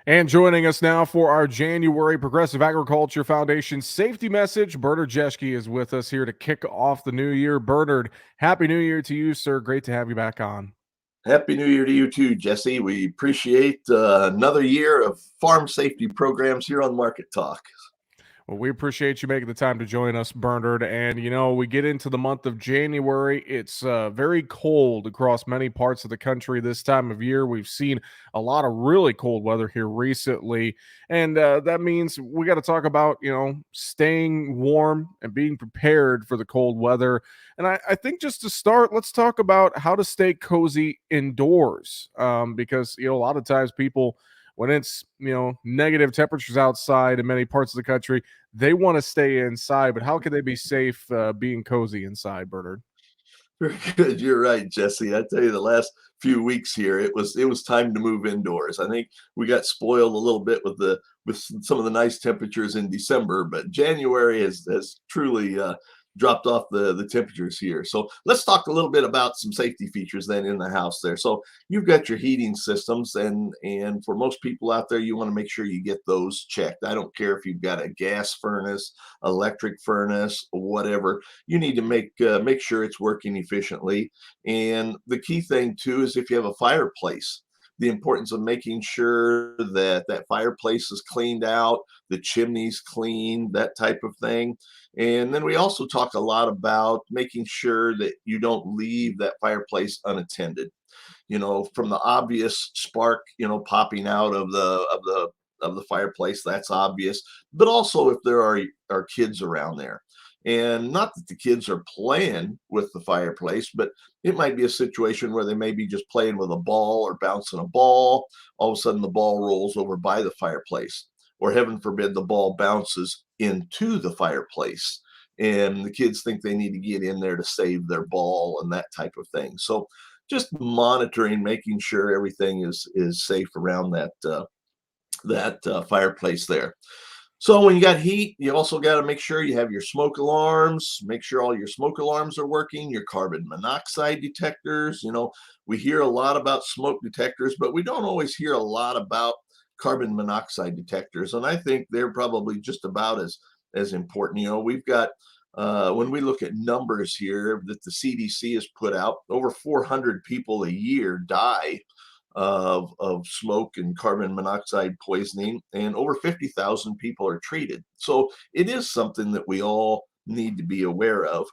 And joining us now for our January Progressive Agriculture Foundation safety message, Bernard Jeschke is with us here to kick off the new year. Bernard, Happy New Year to you, sir. Great to have you back on. Happy New Year to you too, Jesse. We appreciate another year of farm safety programs here on Market Talk. Well, we appreciate you making the time to join us, Bernard. And, we get into the month of January. It's very cold across many parts of the country this time of year. We've seen a lot of really cold weather here recently. And that means we got to talk about, staying warm and being prepared for the cold weather. And I think just to start, let's talk about how to stay cozy indoors. Because, a lot of times people, when it's negative temperatures outside in many parts of the country, they want to stay inside. But how can they be safe being cozy inside, Bernard? Very good. You're right, Jesse. I tell you, the last few weeks here, it was time to move indoors. I think we got spoiled a little bit with some of the nice temperatures in December, but January has truly dropped off the temperatures here. So let's talk a little bit about some safety features then in the house there. So you've got your heating systems, and for most people out there, you want to make sure you get those checked. I don't care if you've got a gas furnace, electric furnace, whatever. You need to make sure it's working efficiently. And the key thing too is if you have a fireplace, the importance of making sure that that fireplace is cleaned out, the chimney's clean, that type of thing. And then we also talk a lot about making sure that you don't leave that fireplace unattended. From the obvious spark, popping out of the fireplace, that's obvious. But also if there are kids around there. And not that the kids are playing with the fireplace, but it might be a situation where they may be just playing with a ball or bouncing a ball. All of a sudden, the ball rolls over by the fireplace, or heaven forbid, the ball bounces into the fireplace. And the kids think they need to get in there to save their ball and that type of thing. So, just monitoring, making sure everything is safe around that fireplace there. So when you got heat, you also got to make sure you have your smoke alarms, make sure all your smoke alarms are working, your carbon monoxide detectors. We hear a lot about smoke detectors, but we don't always hear a lot about carbon monoxide detectors. And I think they're probably just about as important. We've got when we look at numbers here that the CDC has put out, over 400 people a year die of smoke and carbon monoxide poisoning, and over 50,000 people are treated. So it is something that we all need to be aware of.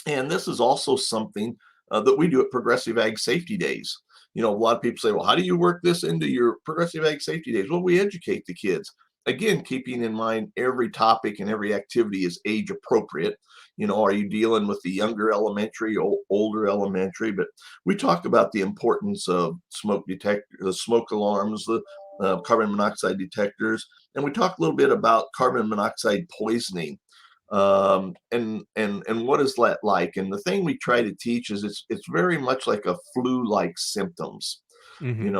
And this is also something that we do at Progressive Ag Safety Days. A lot of people say, well, how do you work this into your Progressive Ag Safety Days? Well, we educate the kids. Again, keeping in mind every topic and every activity is age appropriate. Are you dealing with the younger elementary or older elementary? But we talk about the importance of smoke detector, the smoke alarms, the carbon monoxide detectors, and we talk a little bit about carbon monoxide poisoning, and what is that like. And the thing we try to teach is it's very much like a flu-like symptoms. Hmm.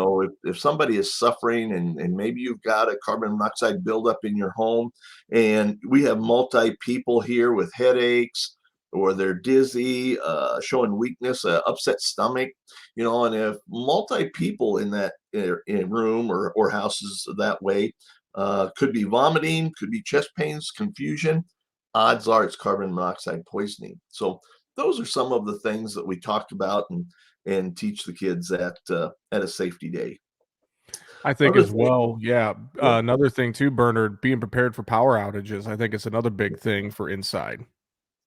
If somebody is suffering, and maybe you've got a carbon monoxide buildup in your home, and we have multi people here with headaches, or they're dizzy, showing weakness, upset stomach, and if multi people in that in room or houses that way, could be vomiting, could be chest pains, confusion, odds are it's carbon monoxide poisoning. So those are some of the things that we talked about and teach the kids at a safety day. I think Other as thing, well, yeah. yeah, Another thing too, Bernard, being prepared for power outages. I think it's another big thing for inside.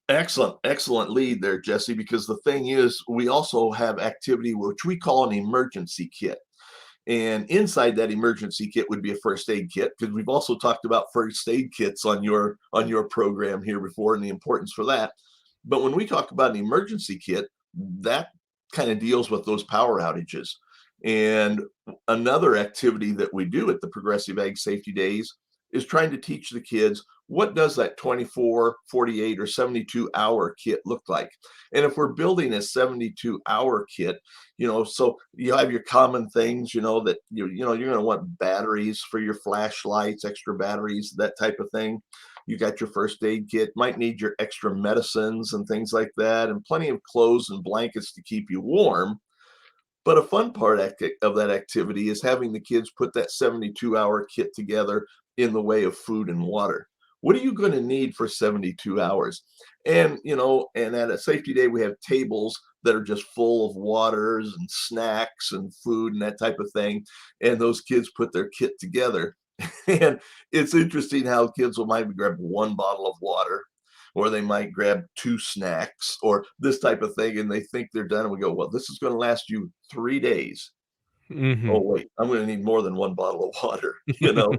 excellent lead there, Jesse. Because the thing is, we also have activity which we call an emergency kit. And inside that emergency kit would be a first aid kit, because we've also talked about first aid kits on your program here before, and the importance for that. But when we talk about an emergency kit, that kind of deals with those power outages. And another activity that we do at the Progressive Ag Safety Days is trying to teach the kids, what does that 24, 48, or 72-hour kit look like? And if we're building a 72-hour kit, so you have your common things, that you're going to want batteries for your flashlights, extra batteries, that type of thing. You got your first aid kit, might need your extra medicines and things like that, and plenty of clothes and blankets to keep you warm. But a fun part of that activity is having the kids put that 72-hour kit together in the way of food and water. What are you going to need for 72 hours? And, and at a safety day, we have tables that are just full of waters and snacks and food and that type of thing. And those kids put their kit together. And it's interesting how kids will might grab one bottle of water, or they might grab two snacks or this type of thing, and they think they're done. And we go, well, this is going to last you 3 days. Oh, Hmm. wait, I'm going to need more than one bottle of water, you know?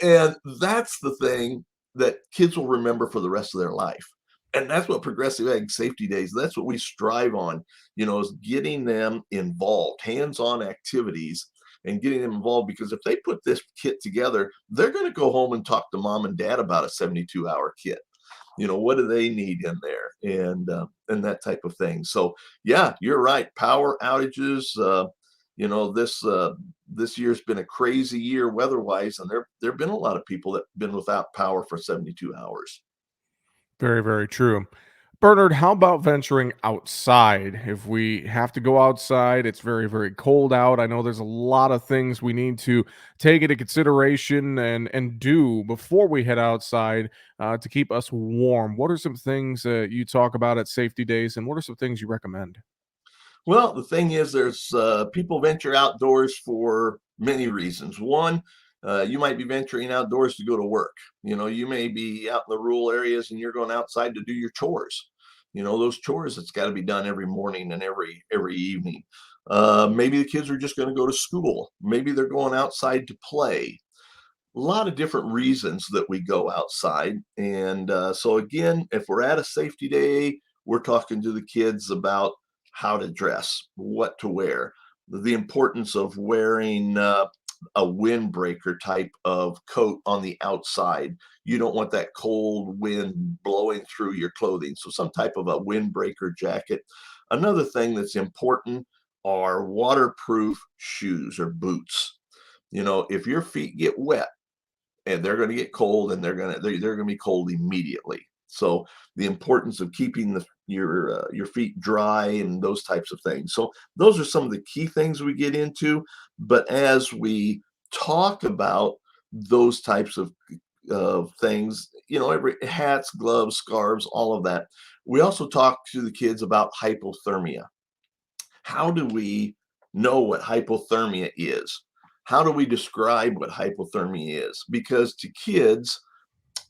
And that's the thing that kids will remember for the rest of their life. And that's what progressive ag safety days, that's what we strive on, is getting them involved, hands-on activities and getting them involved, because if they put this kit together, they're going to go home and talk to mom and dad about a 72-hour kit. What do they need in there, and that type of thing. So yeah, you're right, power outages, this year's been a crazy year weather-wise, and there've been a lot of people that have been without power for 72 hours. Very, very true. Bernard, how about venturing outside? If we have to go outside, it's very, very cold out. I know there's a lot of things we need to take into consideration and do before we head outside to keep us warm. What are some things you talk about at safety days, and what are some things you recommend? Well, the thing is, there's people venture outdoors for many reasons. One, you might be venturing outdoors to go to work. You may be out in the rural areas and you're going outside to do your chores. Those chores that's got to be done every morning and every evening. Maybe the kids are just going to go to school. Maybe they're going outside to play. A lot of different reasons that we go outside. And so, again, if we're at a safety day, we're talking to the kids about how to dress, what to wear, the importance of wearing a windbreaker type of coat on the outside. You don't want that cold wind blowing through your clothing. So, some type of a windbreaker jacket. Another thing that's important are waterproof shoes or boots. If your feet get wet, and they're going to get cold, and they're going to be cold immediately. So the importance of keeping your feet dry and those types of things. So those are some of the key things we get into. But as we talk about those types of things, every hats, gloves, scarves, all of that. We also talk to the kids about hypothermia. How do we know what hypothermia is? How do we describe what hypothermia is? Because to kids,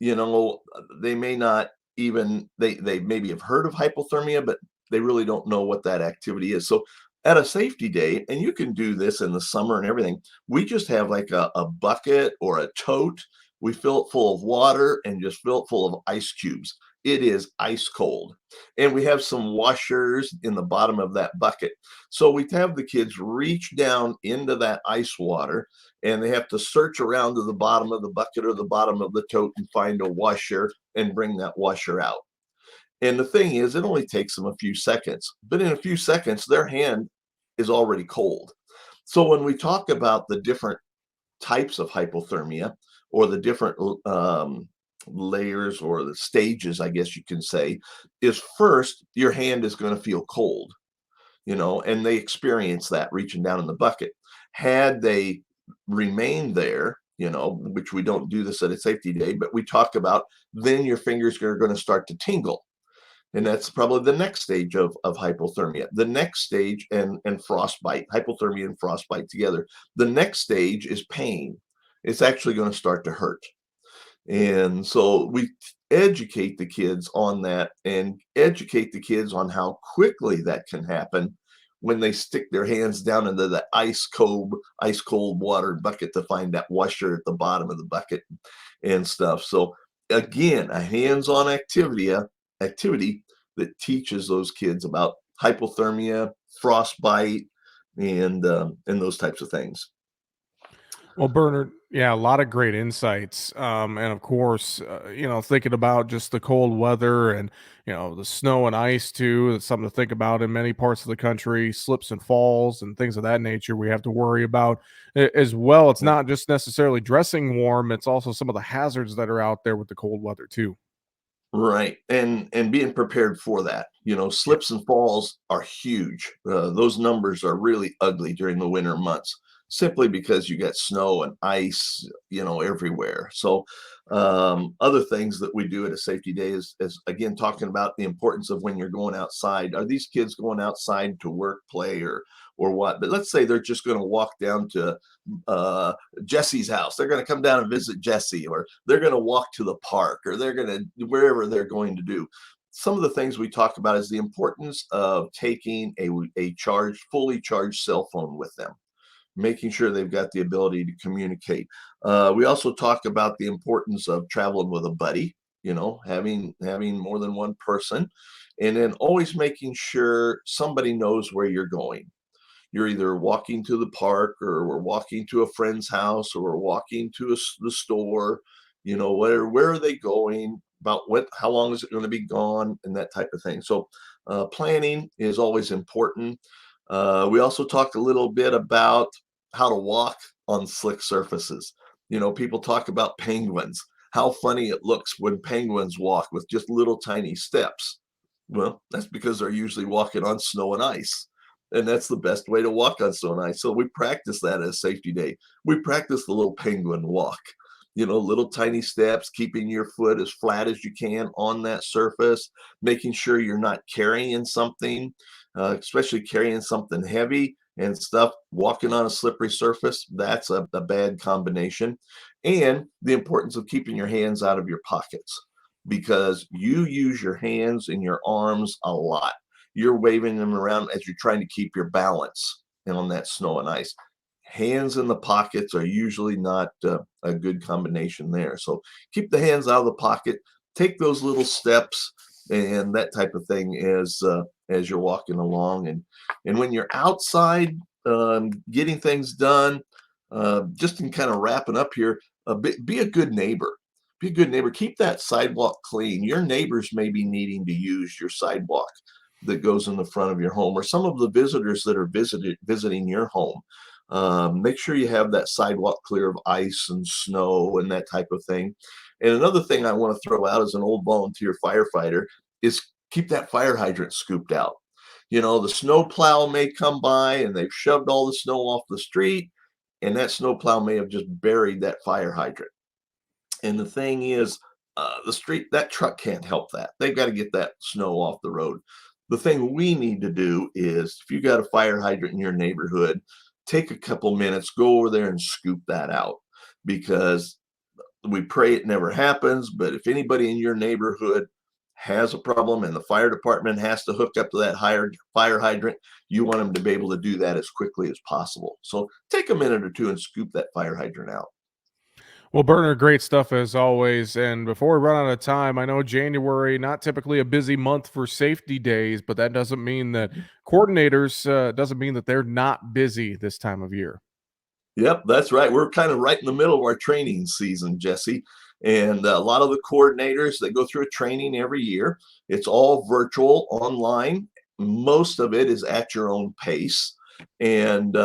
they may not even they maybe have heard of hypothermia, but they really don't know what that activity is. So at a safety day, and you can do this in the summer and everything, we just have like a bucket or a tote. We fill it full of water and just fill it full of ice cubes. It is ice cold. And we have some washers in the bottom of that bucket. So we have the kids reach down into that ice water, and they have to search around to the bottom of the bucket or the bottom of the tote and find a washer and bring that washer out. And the thing is, it only takes them a few seconds, but in a few seconds, their hand is already cold. So when we talk about the different types of hypothermia, or the different layers or the stages, I guess you can say, is first your hand is going to feel cold, and they experience that reaching down in the bucket. Had they remained there, which we don't do this at a safety day, but we talk about, then your fingers are going to start to tingle. And that's probably the next stage of hypothermia. The next stage, and frostbite, hypothermia and frostbite together. The next stage is pain. It's actually going to start to hurt. And so we educate the kids on that, and educate the kids on how quickly that can happen when they stick their hands down into the ice cold water bucket to find that washer at the bottom of the bucket and stuff. So again, a hands-on activity that teaches those kids about hypothermia, frostbite, and those types of things. Well, Bernard, yeah, a lot of great insights. And of course, thinking about just the cold weather and, the snow and ice too. It's something to think about in many parts of the country, slips and falls and things of that nature we have to worry about as well. It's not just necessarily dressing warm, it's also some of the hazards that are out there with the cold weather too. Right, and being prepared for that. Yep. Slips and falls are huge. Those numbers are really ugly during the winter months, simply because you got snow and ice, everywhere. So, other things that we do at a safety day is again talking about the importance of when you're going outside. Are these kids going outside to work, play, or what? But let's say they're just going to walk down to uh, Jesse's house. They're going to come down and visit Jesse, or they're going to walk to the park, or they're going to wherever they're going to do. Some of the things we talk about is the importance of taking a fully charged cell phone with them, making sure they've got the ability to communicate. We also talk about the importance of traveling with a buddy, having more than one person, and then always making sure somebody knows where you're going. You're either walking to the park, or we're walking to a friend's house, or we're walking to the store. Where are they going, about how long is it going to be gone, and that type of thing. So planning is always important. We also talked a little bit about how to walk on slick surfaces. People talk about penguins, how funny it looks when penguins walk with just little tiny steps. Well, that's because they're usually walking on snow and ice, and that's the best way to walk on snow and ice. So we practice that as safety day. We practice the little penguin walk, little tiny steps, keeping your foot as flat as you can on that surface, making sure you're not carrying something, especially carrying something heavy and stuff. Walking on a slippery surface, that's a bad combination. And the importance of keeping your hands out of your pockets, because you use your hands and your arms a lot. You're waving them around as you're trying to keep your balance on that snow and ice. Hands in the pockets are usually not a good combination there. So keep the hands out of the pocket, take those little steps and that type of thing as you're walking along. And when you're outside getting things done, just in kind of wrapping up here, be a good neighbor. Be a good neighbor. Keep that sidewalk clean. Your neighbors may be needing to use your sidewalk that goes in the front of your home, or some of the visitors that are visiting your home. Make sure you have that sidewalk clear of ice and snow and that type of thing. And another thing I want to throw out as an old volunteer firefighter is keep that fire hydrant scooped out. The snow plow may come by and they've shoved all the snow off the street, and that snow plow may have just buried that fire hydrant. And the thing is, that truck can't help that. They've got to get that snow off the road. The thing we need to do is, if you got a fire hydrant in your neighborhood, take a couple minutes, go over there and scoop that out, because we pray it never happens. But if anybody in your neighborhood has a problem and the fire department has to hook up to that higher fire hydrant, you want them to be able to do that as quickly as possible. So take a minute or two and scoop that fire hydrant out. Well, Bernard, great stuff as always. And before we run out of time, I know January not typically a busy month for safety days, but that doesn't mean that coordinators doesn't mean that they're not busy this time of year. Yep, that's right. We're kind of right in the middle of our training season, Jesse. And a lot of the coordinators, they go through a training every year. It's all virtual, online. Most of it is at your own pace. And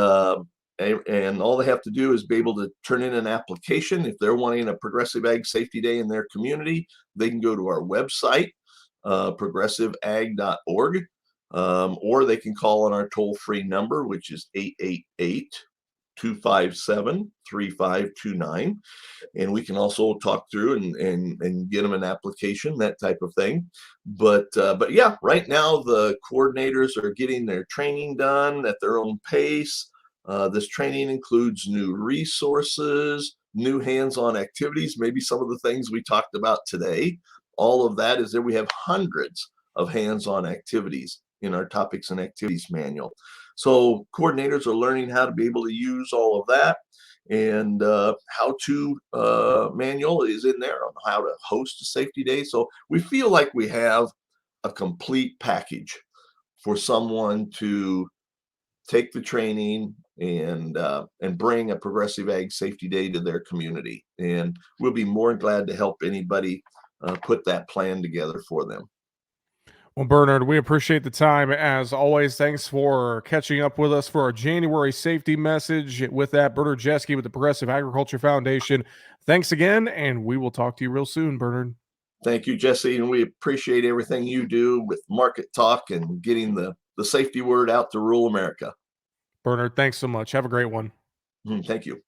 and all they have to do is be able to turn in an application. If they're wanting a Progressive Ag Safety Day in their community, they can go to our website, progressiveag.org, or they can call on our toll-free number, which is 888 257 3529, and we can also talk through and get them an application, that type of thing. But yeah, right now the coordinators are getting their training done at their own pace. This training includes new resources, new hands-on activities, maybe some of the things we talked about today. All of that is there. We have hundreds of hands-on activities in our topics and activities manual. So coordinators are learning how to be able to use all of that. And how to manual is in there on how to host a safety day. So we feel like we have a complete package for someone to take the training and bring a Progressive Ag Safety Day to their community. And we'll be more than glad to help anybody put that plan together for them. Well, Bernard, we appreciate the time as always. Thanks for catching up with us for our January safety message. With that, Bernard Jeske with the Progressive Agriculture Foundation. Thanks again, and we will talk to you real soon, Bernard. Thank you, Jesse, and we appreciate everything you do with Market Talk and getting the safety word out to rural America. Bernard, thanks so much. Have a great one. Thank you.